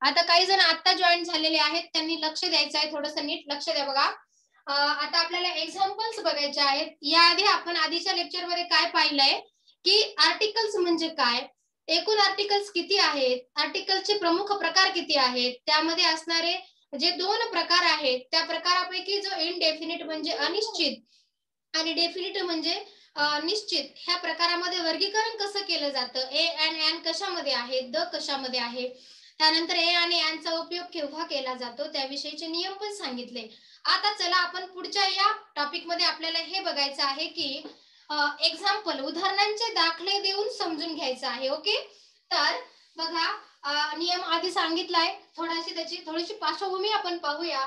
आता काही जण आता जॉईन झालेले आहेत, त्यांनी लक्ष द्यायचं आहे, थोडंसं नीट लक्ष द्या बघा. आता आपल्याला एक्झाम्पल्स बघायचे आहेत. याआधी आपण आधीच्या लेक्चरमध्ये काय पाहिलंय की आर्टिकल्स म्हणजे काय, एकूण आर्टिकल्स किती आहेत, आर्टिकलचे प्रमुख प्रकार किती आहेत, त्यामध्ये असणारे जे 2 प्रकार आहेत त्या प्रकारापैकी जो इनडेफिनिट म्हणजे अनिश्चित आणि डेफिनिट म्हणजे निश्चित, ह्या प्रकारामध्ये वर्गीकरण कसं केलं जातं, ए अँड एन कशामध्ये आहे, द कशामध्ये आहे, त्यानंतर ए आणि एनचा उपयोग केव्हा केला जातो त्याविषयीचे नियम पण सांगितले. आता चला आपण पुढच्या या टॉपिक मध्ये आपल्याला हे बघायचं आहे की एक्झाम्पल उदाहरणांचे दाखले देऊन समजून घ्यायचं आहे. ओके, तर बघा नियम आधी सांगितलाय, थोडीशी पार्श्वभूमी आपण पाहूया.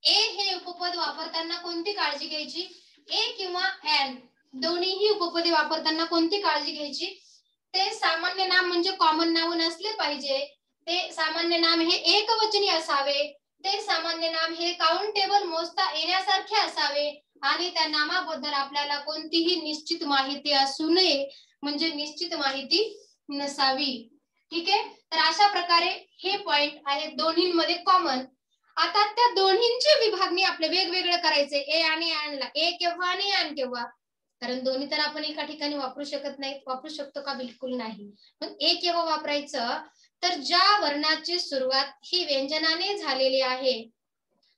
ए हे उपपद वापरताना कोणती काळजी घ्यायची, ए किंवा एन दोन्हीही उपपदे वापरताना कोणती काळजी घ्यायची, ते सामान्य नाम म्हणजे कॉमन नाउन असले पाहिजे, ते सामान्य नाम हे एकवचनी असावे, ते सामान्य नाम हे काउंटेबल मोजता येण्यासारखे असावे आणि त्या नामाबद्दल आपल्याला कोणतीही निश्चित माहिती असू नये, म्हणजे निश्चित माहिती नसावी. ठीक आहे, तर अशा प्रकारे हे पॉइंट आहेत दोन्हींमध्ये कॉमन. आता त्या दोन्हींची विभागणी आपले वेगवेगळे करायचे, ए आणि एनला, ए केव्हा आणि एन केव्हा, कारण दोन्ही तर आपण एका ठिकाणी वापरू शकत नाही. वापरू शकतो का, बिलकुल नाही. पण ए केव्हा वापरायचं, तर ज्या वर्णाची सुरुवात ही व्यंजनाने झालेली आहे,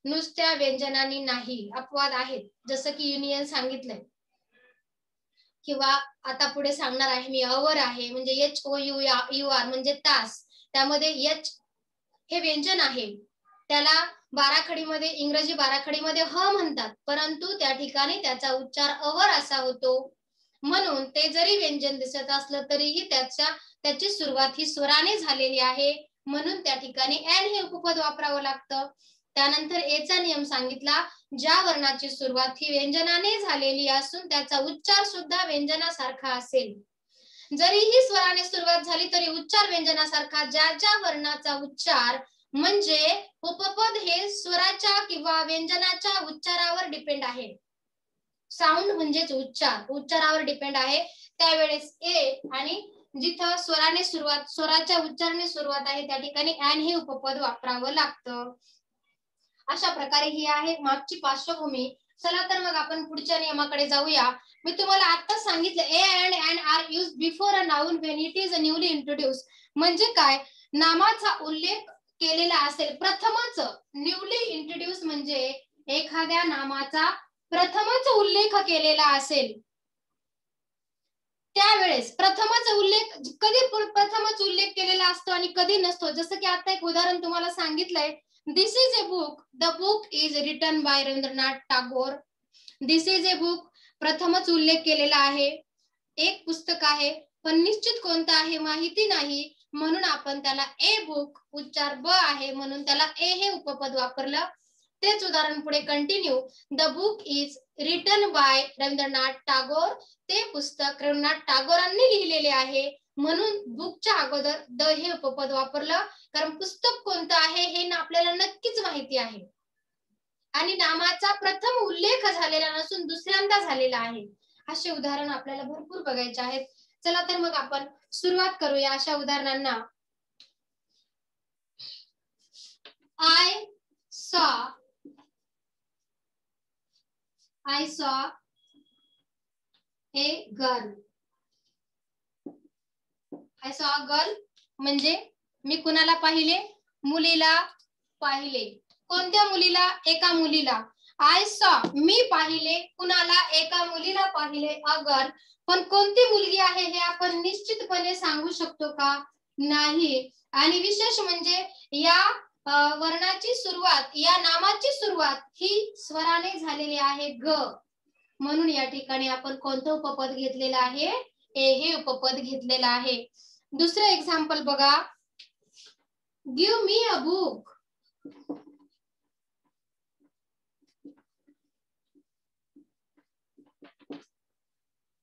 नुसत्या व्यंजनाने नाही. अपवाद आहेत, जसं की युनियन सांगितलंय, किंवा आता पुढे सांगणार आहे मी, अवर आहे म्हणजे H O U U R म्हणजे तास, त्यामध्ये एच हे व्यंजन आहे, त्याला बाराखडीमध्ये, इंग्रजी बाराखडीमध्ये ह म्हणतात, परंतु त्या ठिकाणी त्याचा उच्चार अवर असा होतो, म्हणून ते जरी व्यंजन दिसत असलं तरीही त्याची सुरुवात ही स्वराने झालेली आहे, म्हणून त्या ठिकाणी एन हे उपपद वापरावं लागतं. त्यानंतर एचा नियम सांगितला, ज्या वर्णाची सुरुवात ही व्यंजनाने झालेली असून त्याचा उच्चार सुद्धा व्यंजनासारखा असेल, जरीही स्वराने सुरुवात झाली तरी उच्चार व्यंजनासारखा, ज्या ज्या वर्णाचा उच्चार म्हणजे उपपद हे स्वराच्या किंवा व्यंजनाच्या उच्चारावर डिपेंड आहे, साऊंड म्हणजेच उच्चारावर डिपेंड आहे, त्यावेळेस ए आणि जिथं स्वराने सुरुवात, स्वराच्या उच्चाराने सुरुवात आहे त्या ठिकाणी एन हे उपपद वापरावं लागतं. अशा प्रकारे ही आहे मागची पार्श्वभूमी. चला तर मग आपण पुढच्या नियमाकडे जाऊया. मी तुम्हाला आता सांगितलं, a and an are use before a noun when it is newly introduce, म्हणजे काय, नामाचा उल्लेख केलेला असेल प्रथमच, न्यूली इंट्रोड्यूस म्हणजे एखाद्या नामाचा प्रथमच उल्लेख केलेला असेल, त्यावेळेस प्रथमच उल्लेख, कधी प्रथमच उल्लेख केलेला असतो आणि कधी नसतो. जसं की आता एक उदाहरण तुम्हाला सांगितलंय, this is a book, the book is written by Rabindranath Tagore. This is a book प्रथमच उल्लेख केलेला आहे, एक पुस्तक आहे, पण निश्चित कोणतं आहे माहिती नाही, म्हणून आपण त्याला ए बुक, उच्चार ब आहे म्हणून त्याला ए हे उपपद वापरलं. तेच उदाहरण पुढे continue, the book is written by Rabindranath Tagore, ते पुस्तक रवींद्रनाथ टागोरांनी लिहिलेले आहे, म्हणून बुकच्या अगोदर द हे उपपद वापरलं, कारण पुस्तक कोणतं आहे हे आपल्याला नक्कीच माहिती आहे आणि नामाचा प्रथम उल्लेख झालेला नसून दुसऱ्यांदा झालेला आहे. असे उदाहरण आपल्याला भरपूर बघायचे आहेत. चला तर मग आपण सुरुवात करूया अशा उदाहरणांना. I saw a girl. I saw a girl म्हणजे मी कुणाला पाहिले, मुलीला पाहिले. कोणत्या मुलीला, एका मुलीला. I saw मी पाहिले, कुणाला, एका मुलीला पाहिले, a girl. पण कोणती मुलगी आहे हे आपण निश्चितपणे सांगू शकतो का, नाही. आणि विशेष म्हणजे या वर्णाची सुरुवात, या नामाची सुरुवात ही स्वराने झालेली आहे, ग, म्हणून या ठिकाणी आपण कोणतं उपपद घेतलेलं आहे, ए हे उपपद घेतलेलं आहे. दुसरं एक्झाम्पल बघा, गिव्ह मी अ बुक.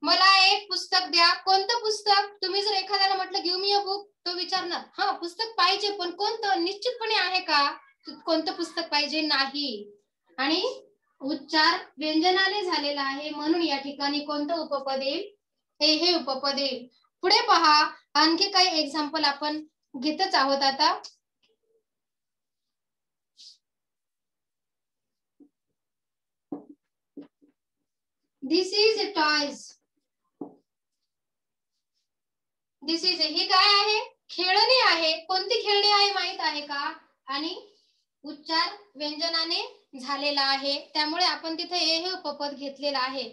मला एक पुस्तक द्या. कोणतं पुस्तक, तुम्ही जर एखाद्याला म्हटलं गिव्ह मी अ बुक, तो विचारणार, हा पुस्तक पाहिजे, पण कोणतं, निश्चितपणे आहे का कोणतं पुस्तक पाहिजे, नाही. आणि उच्चार व्यंजनाने झालेला आहे, म्हणून या ठिकाणी कोणतं उपपद येईल, ए हे उपपद येईल. पुढे पहा, आणखी काही एक्झाम्पल आपण घेतच आहोत आता. दिस इज टॉयज. दिस इज हे काय आहे? खेळणी आहे. कोणती खेळणी आहे माहित आहे का? आणि उच्चार व्यंजनाने झालेला आहे, त्यामुळे आपण तिथे हे उपपद घेतलेला आहे.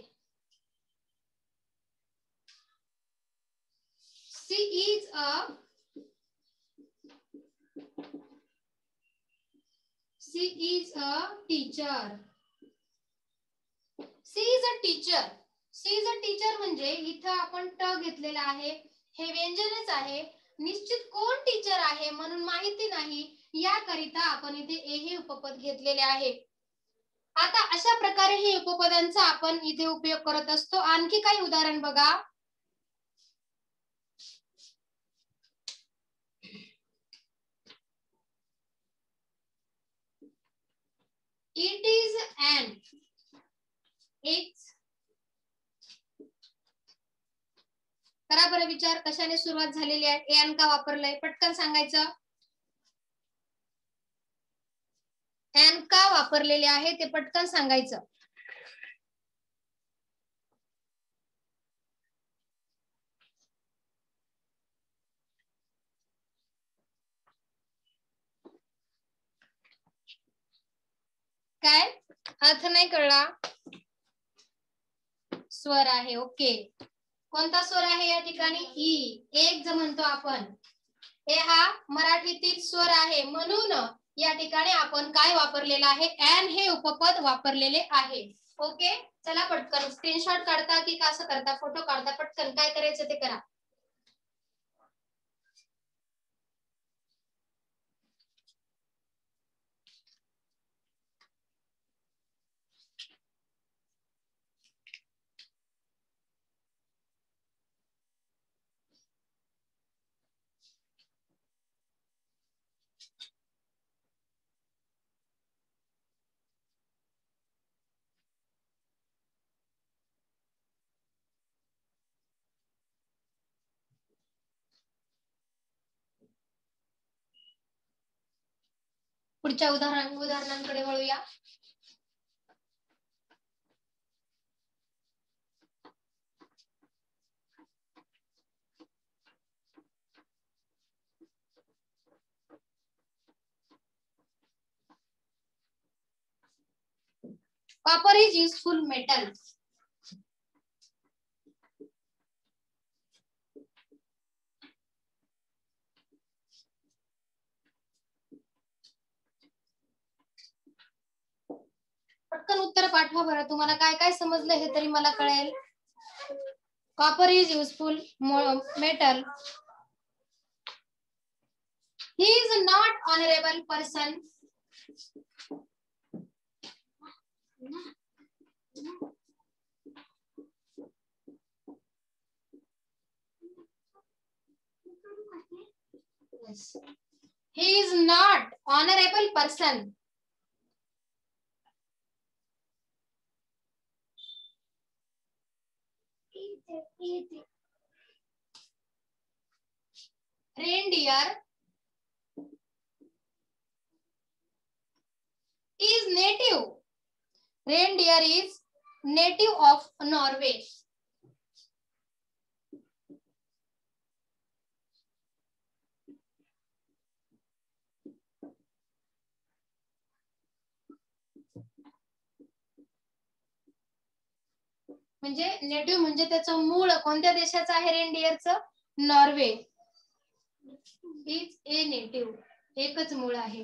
She is a teacher. She is a teacher. She is a teacher म्हणजे इथं आपण ट घेतलेला आहे, हे व्यंजनच आहे. निश्चित कोण टीचर आहे म्हणून माहिती नाही, याकरिता आपण इथे हे उपपद घेतलेले आहे. आता अशा प्रकारे हे उपपदांचा आपण इथे उपयोग करत असतो. आणखी काही उदाहरण बघा. It is N. करा बरं विचार, कशाने सुरुवात झालेली आहे? एन का वापरलंय? पटकन सांगायचं. एन का वापरलेले आहे ते पटकन सांगायचं. काय अर्थ नाही कळला? स्वर आहे. ओके, कोणता स्वर आहे या ठिकाणी? ई. एक जो म्हणतो आपण, हे हा मराठीतील स्वर आहे, म्हणून या ठिकाणी आपण काय वापरलेलं आहे? एन हे उपपद वापरलेले आहे. ओके, चला पटकन स्क्रीनशॉट काढता की कसं करता? फोटो काढता, पटकन काय करायचं ते करा. पुढच्या उदाहरणांकडे वळूया. Copper is useful metal. पटकन उत्तर पाठवा बरं. तुम्हाला काय काय समजलं हे तरी मला कळेल. Copper is useful metal. He is not honorable person. Yes. He is not honorable person. Reindeer is native. Reindeer is native of Norway. म्हणजे नेटिव्ह म्हणजे त्याचं मूळ कोणत्या देशाचं आहे? रेनडियरचं नॉर्वे. इज ए नेटिव्ह, एकच मूळ आहे.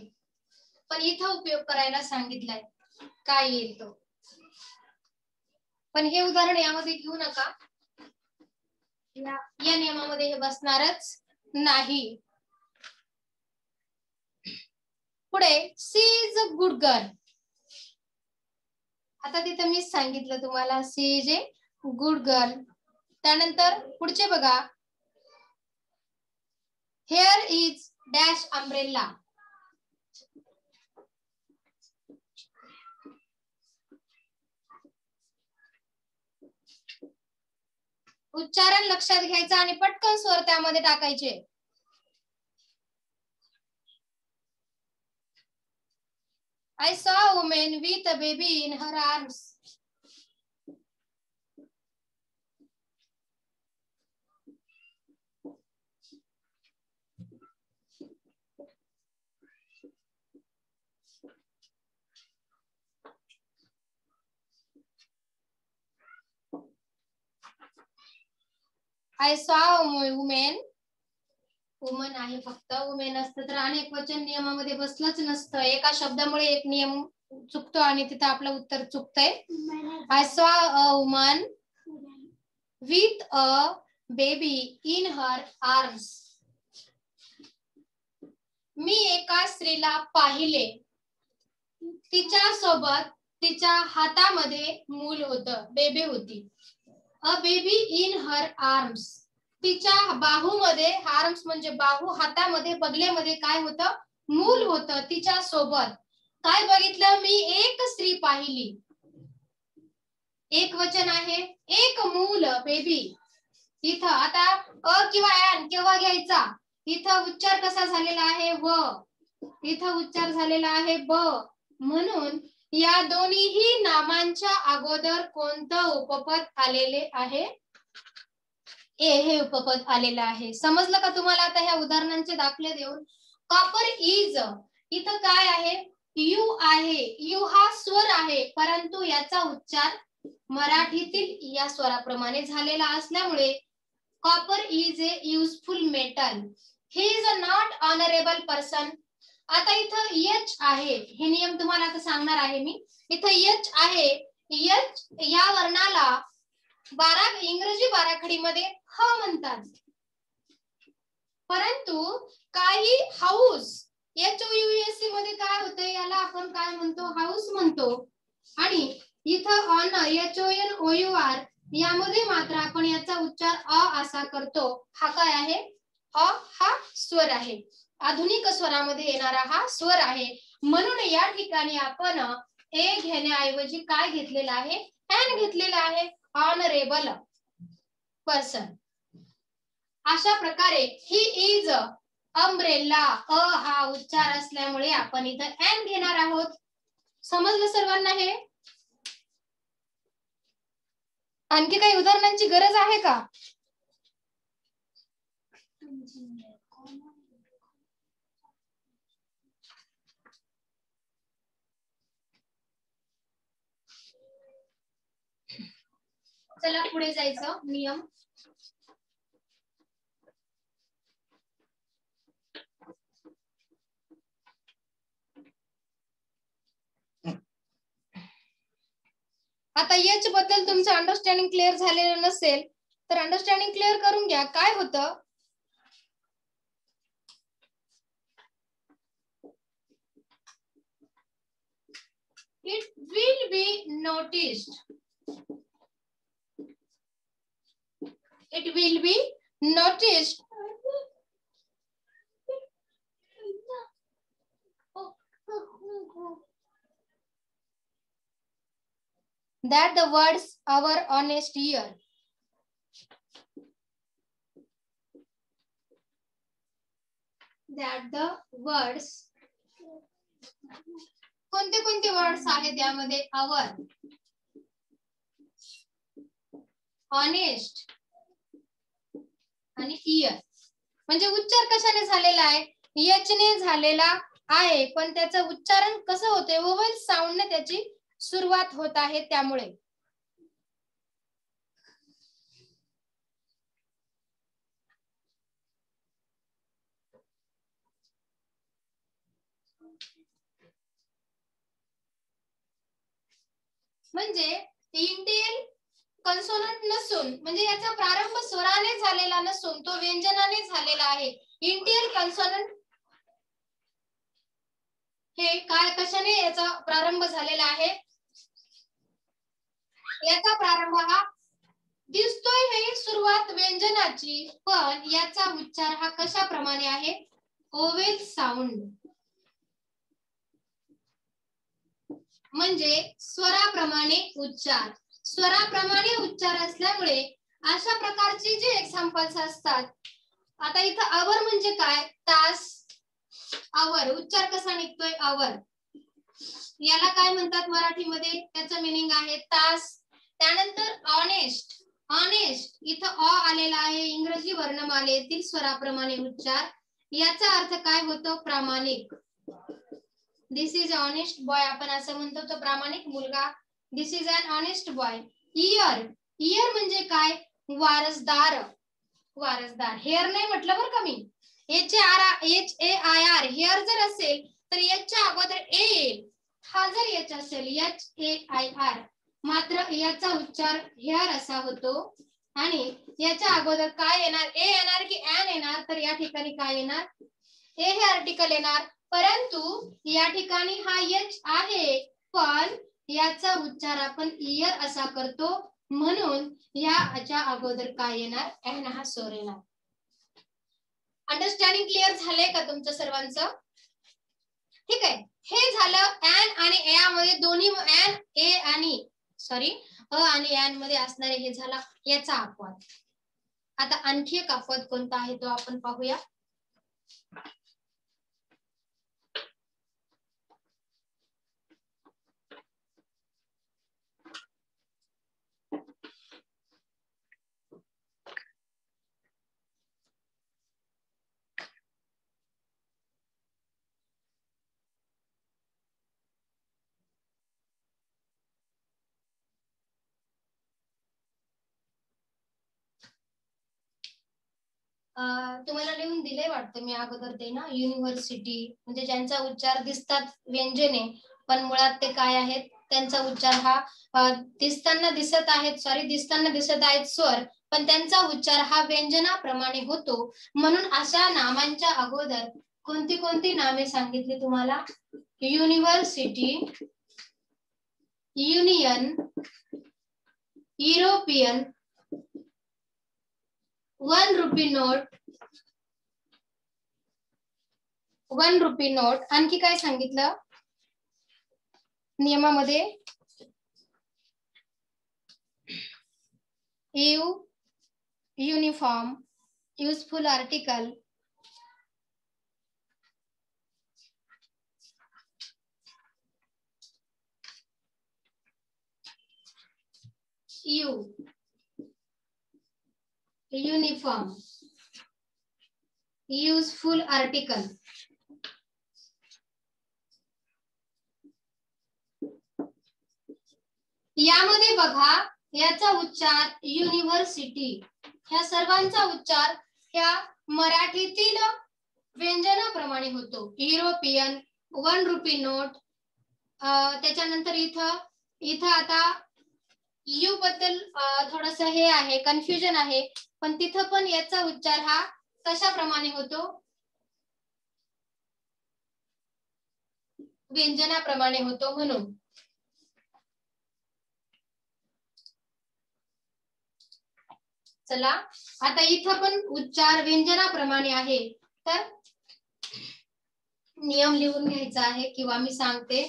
पण इथं उपयोग करायला सांगितलाय, काय येईल तो. पण हे उदाहरण यामध्ये घेऊ नका, या नियमामध्ये हे बसणारच नाही. पुढे she is a good girl. आता तिथे मी सांगितलं तुम्हाला, she is a good girl. त्यानंतर पुढचे बघा, हेअर इज डॅश अम्ब्रेला. उच्चारण लक्षात घ्यायचं आणि पटकन स्वर त्यामध्ये टाकायचे. I saw a woman with a baby in her arms. I saw women, woman आहे फक्त, वुमेन असतं तर अनेक वचन नियमामध्ये बसलंच नसतं. एका शब्दामुळे एक नियम चुकतो आणि तिथं आपलं उत्तर चुकतंय. I saw a woman with a baby in her arms. मी एका स्त्रीला पाहिले, तिच्या सोबत तिच्या हातामध्ये मूल होतं, बेबी होती. अ बेबी इन हर आर्म्स, तिच्या बाहूमध्ये, आर्म्स म्हणजे बाहू, हातामध्ये, बगलेमध्ये काय होतं, मूल होतं तिच्या सोबत. काय बघितलं, मी एक स्त्री पाहिली, एक वचन आहे, एक मूल, बेबी. इथं आता अ किंवा एन केव्हा घ्यायचा, इथं उच्चार कसा झालेला आहे, व, इथं उच्चार झालेला आहे ब. म्हणून या दोन्हीही नामांच्या अगोदर कोणतं उपपद आलेले आहे, ए हे उपपद आलेलं आहे. समजलं का तुम्हाला आता ह्या उदाहरणांचे दाखले देऊन? कॉपर इज, इथं काय आहे, यू आहे. यू हा स्वर आहे, परंतु याचा उच्चार मराठीतील या स्वराप्रमाणे झालेला असल्यामुळे copper is a useful metal. He is a not honourable person. आता इथं एच आहे, हे नियम तुम्हाला आता सांगणार आहे मी. इथं एच आहे, एच या वर्णाला इंग्रजी बाराखडीमध्ये ह म्हणतात, परंतु काही हाऊस, HOUSE मध्ये काय होतं, याला आपण काय म्हणतो, हाऊस म्हणतो. आणि इथं ऑन, HONOUR यामध्ये मात्र आपण याचा उच्चार अ असा करतो. हा काय आहे, अ हा स्वर आहे, आधुनिक स्वरामध्ये येणारा हा स्वर आहे. म्हणून या ठिकाणी आपण ए घेण्याऐवजी काय घेतलेला आहे, एन घेतलेला आहे, ऑनरेबल पर्सन. अशा प्रकारे ही इज अम्ब्रेला, अ हा उच्चार असल्यामुळे आपण इथं एन घेणार आहोत. समजलं सर्वांना हे? आणखी काही उदाहरणांची गरज आहे का? चला पुढे जायचं. नियम आता एच बद्दल तुमचं अंडरस्टँडिंग क्लिअर झालेलं नसेल तर अंडरस्टँडिंग क्लिअर करून घ्या. काय होतं, it will be noticed, it will be noticed that the words our honest ear, that the words, कोणते कोणते वर्ड्स आहेत यामध्ये, our, honest आणि ear. म्हणजे उच्चार कशाने झालेला आहे, एच ने झालेला आहे, पण त्याचं उच्चारण कसं होते, वोवेल साऊंड ने त्याची सुरुवात होत आहे. त्यामुळे म्हणजे इंटियल कन्सोनंट नसून, म्हणजे याचा प्रारंभ स्वराने झालेला नसून तो व्यंजनाने झालेला आहे. इंटियल कन्सोनंट हे काय, कशाने याचा प्रारंभ झालेला आहे, याचा प्रारंभ हा दिसतोय हे सुरुवात व्यंजनाची, पण याचा उच्चार हा कशाप्रमाणे आहे, ओवेल साऊंड, म्हणजे स्वराप्रमाणे उच्चार. स्वराप्रमाणे उच्चार असल्यामुळे अशा प्रकारचे जे एक्झाम्पल्स असतात. आता इथं आवर म्हणजे काय, तास, आवर, उच्चार कसा निघतोय, आवर, याला काय म्हणतात मराठीमध्ये, त्याचं मीनिंग आहे तास. त्यानंतर ऑनेस्ट, ऑनेस्ट इथं अ आलेला आहे, इंग्रजी वर्णमालेतील स्वराप्रमाणे उच्चार. याचा अर्थ काय होतो, प्रामाणिक. दिस इज ऑनेस्ट बॉय, आपण असं म्हणतो, तो प्रामाणिक मुलगा. This is an honest boy. Heir, heir म्हणजे काय, वारसदार. वारसदार. हेअर नाही म्हटलं बरं का मी. HAIR हेअर जर असेल तर याच्या अगोदर ए येईल. हा जर एच असेल HAIR, मात्र याचा उच्चार हेअर असा होतो. आणि याच्या अगोदर काय येणार, ए येणार की एन येणार, तर या ठिकाणी काय येणार, ए हे आर्टिकल येणार. परंतु या ठिकाणी हा एच आहे, पण याचा उच्चार आपण इयर असा करतो, म्हणून याच्या अगोदर काय येणार, एन हा स्वर येणार. अंडरस्टँडिंग क्लिअर झालंय का तुमचं सर्वांचं? ठीक आहे. हे झालं एन आणि ए मध्ये दोन्ही एन ए आणि अ आणि एन मध्ये असणारे हे झाला याचा अपवाद. आता आणखी एक अपवाद कोणता आहे तो आपण पाहूया. तुम्हाला लिहून दिले वाटतं मी अगोदर ते ना, युनिव्हर्सिटी म्हणजे ज्यांचा उच्चार दिसतात व्यंजने, पण मुळात ते काय आहेत, त्यांचा उच्चार हा दिसताना दिसत आहेत स्वर, पण त्यांचा उच्चार हा व्यंजनाप्रमाणे होतो. म्हणून अशा नामांच्या अगोदर कोणती कोणती नामे सांगितली तुम्हाला? University, union, European, 1 rupee note, 1 rupee note. आणखी काय सांगितलं नियमामध्ये? Uniform, useful article, uniform, useful article. यामध्ये बघा, याचा उच्चार युनिव्हर्सिटी, ह्या सर्वांचा उच्चार ह्या मराठीतील व्यंजनाप्रमाणे होतो. युरोपियन, 1 रुपी नोट, त्याच्यानंतर इथं आता यू बद्दल थोडस हे आहे, कन्फ्युजन आहे, पण तिथं पण याचा उच्चार हा कशाप्रमाणे होतो, व्यंजनाप्रमाणे होतो. म्हणून चला, आता इथं पण उच्चार व्यंजनाप्रमाणे आहे, तर नियम लिहून घ्यायचा आहे किंवा मी सांगते.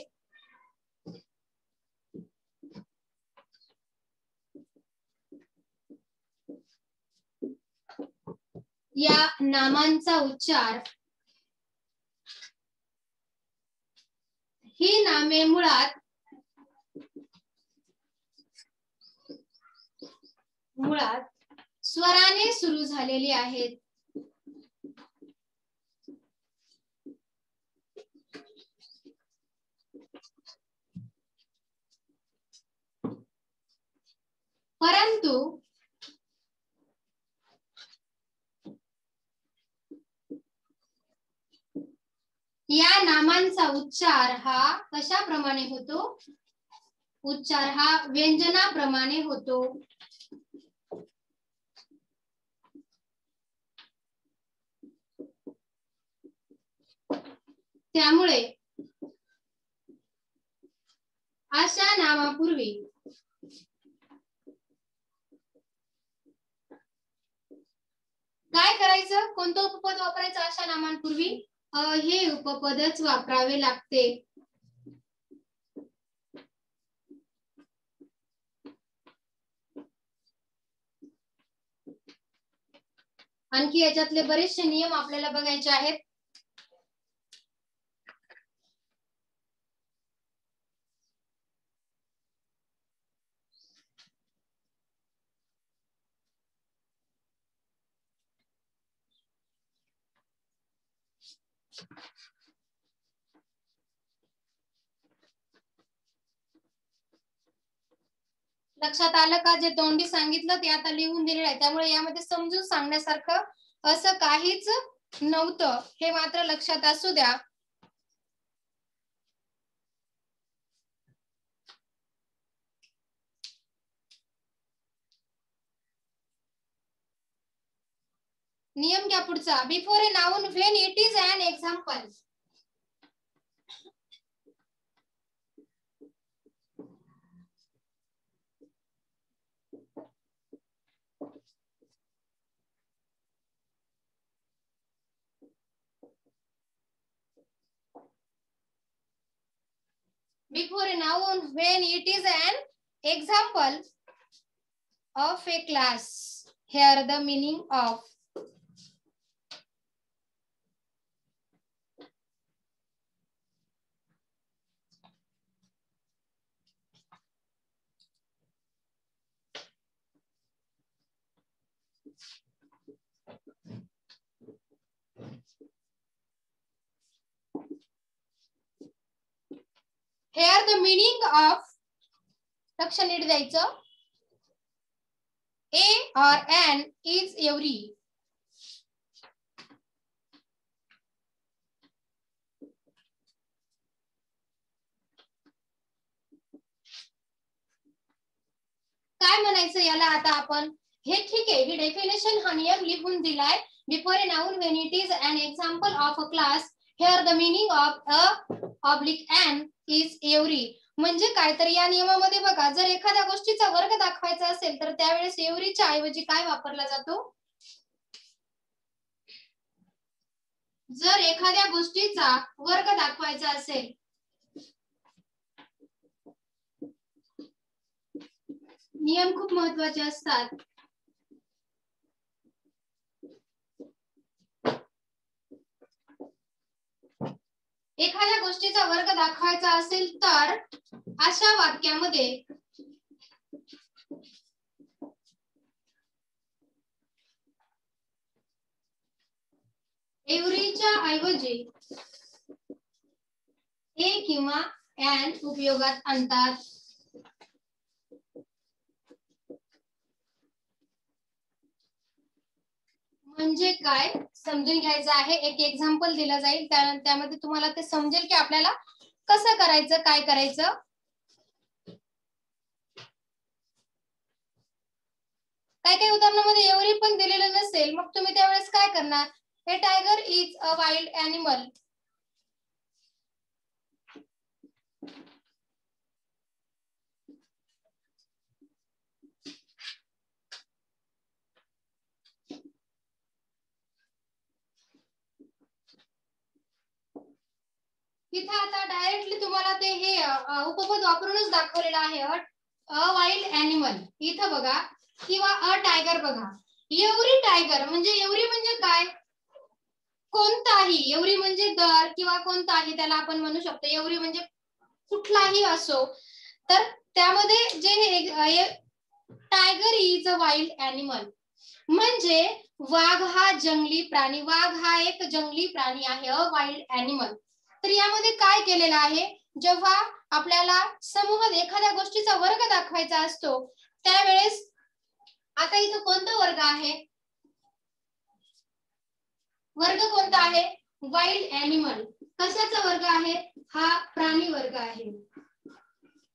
या नामांचा उच्चार, ही नामे मुळात स्वराने सुरू झालेली आहेत. परंतु या नामांचा उच्चार हा कशाप्रमाणे होतो, उच्चार हा व्यंजनाप्रमाणे होतो. त्यामुळे अशा नामापूर्वी काय करायचं, कोणतं उपपद वापरायचं अशा नामांपूर्वी? हे उपपदच वापरावे लागते. आणखी याच्यातले बरेचसे नियम आपल्याला बघायचे आहेत. लक्षात आलं का? जे तोंडी सांगितलं ते आता लिहून दिलेलं आहे, त्यामुळे यामध्ये समजून सांगण्यासारखं असं काहीच नव्हतं, हे मात्र लक्षात असू द्या. नियम घ्या पुढचा. Before a noun when it is an example. Before a noun when it is an example of a class. Here the meaning of. Here the meaning of, लक्ष नीट द्यायचं, a or an is every. काय म्हणायचं याला आता आपण? हे ठीक आहे, ही डेफिनेशन हा नियम लिहून दिलाय. Before a noun when it is an example of a class, here the meaning of a oblique an is every. म्हणजे काय तर या नियमामध्ये बघा, जर एखाद्या गोष्टीचा वर्ग दाखवायचा असेल तर त्यावेळेस एव्हरीच्या ऐवजी काय वापरला जातो? जर एखाद्या गोष्टीचा वर्ग दाखवायचा असेल, नियम खूप महत्वाचे असतात. एखाद्या गोष्टीचा वर्ग दाखवायचा असेल तर अशा वाक्यामध्ये एव्हरीच्या ऐवजी ए किंवा एन उपयोगात आणतात. म्हणजे काय समजून घ्यायचं आहे. एक एक्झाम्पल दिलं जाईल, त्यामध्ये तुम्हाला ते समजेल की आपल्याला कसं करायचं, काय करायचं. काही उदाहरणामध्ये एव्हरी पण दिलेलं नसेल, मग तुम्ही त्यावेळेस काय करणार? A tiger is a wild animal. इथे आता डायरेक्टली तुम्हाला ते हे उपपद वापरूनच दाखवलेलं आहे. अ वाईल्ड एनिमल इथं बघा, किंवा अ टायगर बघा. एव्हरी टायगर म्हणजे एव्हरी म्हणजे काय? कोणताही. एव्हरी म्हणजे दर किंवा कोणताही त्याला आपण म्हणू शकतो. एव्हरी म्हणजे कुठलाही असो. तर त्यामध्ये जे tiger is a wild animal म्हणजे वाघ हा जंगली प्राणी. वाघ हा एक जंगली प्राणी आहे, अ वाईल्ड एनिमल. तर यामध्ये काय केलेलं आहे? जेव्हा आपल्याला समूहात एखाद्या गोष्टीचा वर्ग दाखवायचा असतो त्यावेळेस आता इथं कोणता वर्ग आहे? वर्ग कोणता आहे? Wild animal. कशाचा वर्ग आहे? हा प्राणी वर्ग आहे.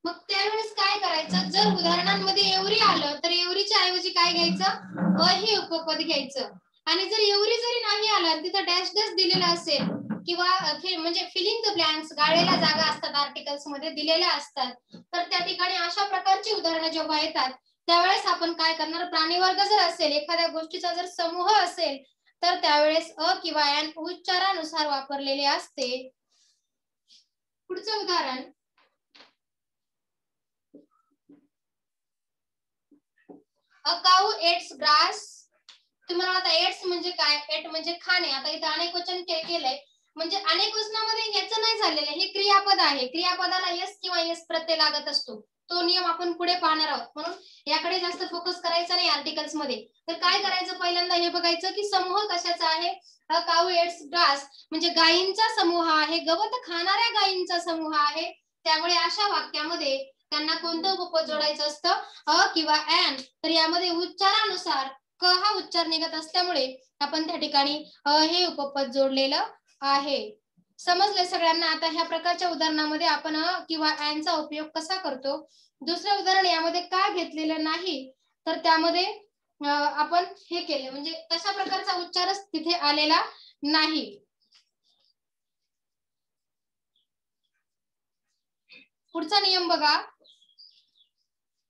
मग त्यावेळेस काय करायचं? जर उदाहरणांमध्ये एव्हरी आलं तर एव्हरीच्या ऐवजी काय घ्यायचं? अ हे उपपद घ्यायचं. आणि जर एव्हरी जरी नाही आलं, तिथं डॅश डॅश दिलेलं असेल किंवा म्हणजे फिलिंग द ब्लँक्स, गाळलेल्या जागा असतात, आर्टिकल्स मध्ये दिलेल्या असतात, तर त्या ठिकाणी अशा प्रकारची उदाहरणं जेव्हा येतात त्यावेळेस आपण काय करणार? प्राणी वर्ग जर असेल, एखाद्या गोष्टीचा जर समूह असेल तर त्यावेळेस अ किंवा एन उच्चारानुसार वापरलेले असते. पुढचं उदाहरण, अ काऊ एट्स ग्रास. तुम्हाला आता एट्स म्हणजे काय? एट म्हणजे खाणे. आता इथं अनेक वचन केलंय, म्हणजे अनेक वचनामध्ये याचं नाही झालेलं, हे क्रियापद आहे. क्रियापदाला यस किंवा यस प्रत्यय लागत असतो. तो नियम आपण पुढे पाहणार आहोत, म्हणून याकडे जास्त फोकस करायचा नाही आर्टिकल्स मध्ये. तर काय करायचं? पहिल्यांदा हे बघायचं की समूह कशाचा आहे. अ काऊ एट्स ग्रास म्हणजे गायींचा समूह आहे, गवत खाणाऱ्या गायींचा समूह आहे. त्यामुळे अशा वाक्यामध्ये त्यांना कोणतं उपपद जोडायचं असतं, अ किंवा ॲन. तर यामध्ये उच्चारानुसार क हा उच्चार निघत असल्यामुळे आपण त्या ठिकाणी हे उपपद जोडलेलं आहे. समजले सगळ्यांना? आता ह्या प्रकारच्या उदाहरणामध्ये आपण किंवा ॲनचा उपयोग कसा करतो. दुसरं उदाहरण यामध्ये का घेतलेलं नाही, तर त्यामध्ये आपण हे केले म्हणजे तशा प्रकारचा उच्चारच तिथे आलेला नाही. पुढचा नियम बघा.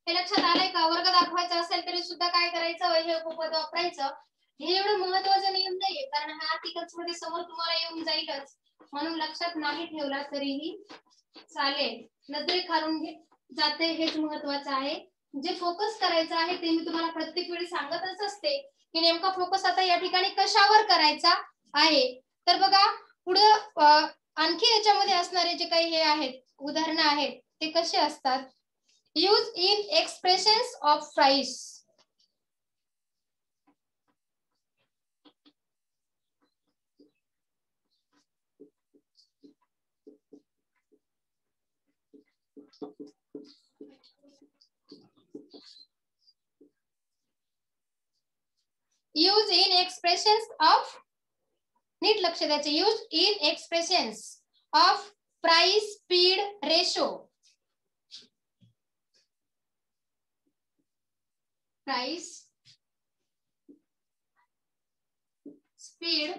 हे लक्षात आलंय का? वर्ग दाखवायचा असेल तरी सुद्धा काय करायचं, हे उपपद वापरायचं. हे एवढं महत्वाचा नियम नाहीये, कारण हा आर्टिकल्स मध्ये समोर तुम्हाला येऊन जाईलच, म्हणून लक्षात नाही ठेवला तरीही चालेल. नजरे खालून जाते हेच महत्वाचं आहे. जे फोकस करायचं आहे ते मी तुम्हाला प्रत्येक वेळी सांगतच असते की नेमका फोकस आता या ठिकाणी कशावर करायचा आहे. तर बघा पुढे आणखी याच्यामध्ये असणारे जे काही हे आहेत उदाहरणं आहेत ते कसे असतात. Use in expressions of price. Use in expressions of, नीट लक्ष द्यायचं, use in expressions of price speed ratio. Price speed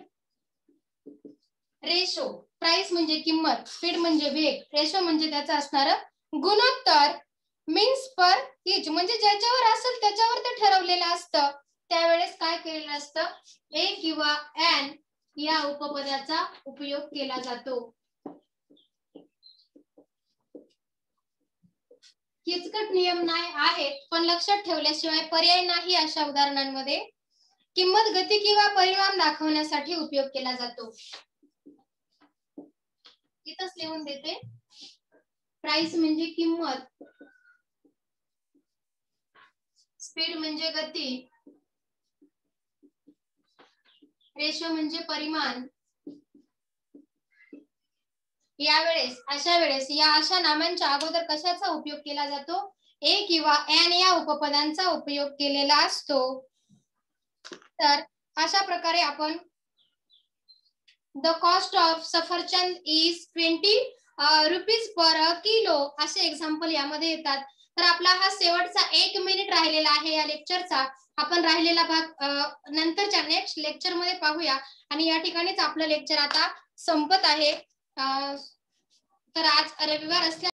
ratio. Price म्हणजे किंमत, स्पीड म्हणजे वेग, रेशो म्हणजे त्याचं असणार गुणोत्तर. मीन्स पर ईच म्हणजे ज्याच्यावर असेल त्याच्यावर ते ठरवलेलं असतं. त्यावेळेस काय केलेलं असतं, ए किंवा ॲन या उपपदाचा उपयोग केला जातो. किचकट नियम नाही आहेत, पण लक्षात ठेवल्याशिवाय पर्याय नाही. अशा उदाहरणांमध्ये किंमत गती किंवा परिमाण दाखवण्यासाठी उपयोग केला जातो. इथंच लिहून देते. प्राइस म्हणजे किंमत, स्पीड म्हणजे गती, रेशो म्हणजे परिमाण. यावेळेस अशा वेळेस या अशा नामांच्या अगोदर कशाचा उपयोग केला जातो, ए किंवा ॲन या उपपदांचा उपयोग केलेला असतो. तर अशा प्रकारे आपण द कॉस्ट ऑफ सफरचंद इज 20 रुपीज पर किलो असे एक्झाम्पल यामध्ये येतात. तर आपला हा शेवटचा 1 मिनिट राहिलेला आहे या लेक्चरचा. आपण राहिलेला भाग नंतरच्या नेक्स्ट लेक्चर मध्ये पाहूया. आणि या ठिकाणीच आपलं लेक्चर आता संपत आहे. तर आज रविवार असल्या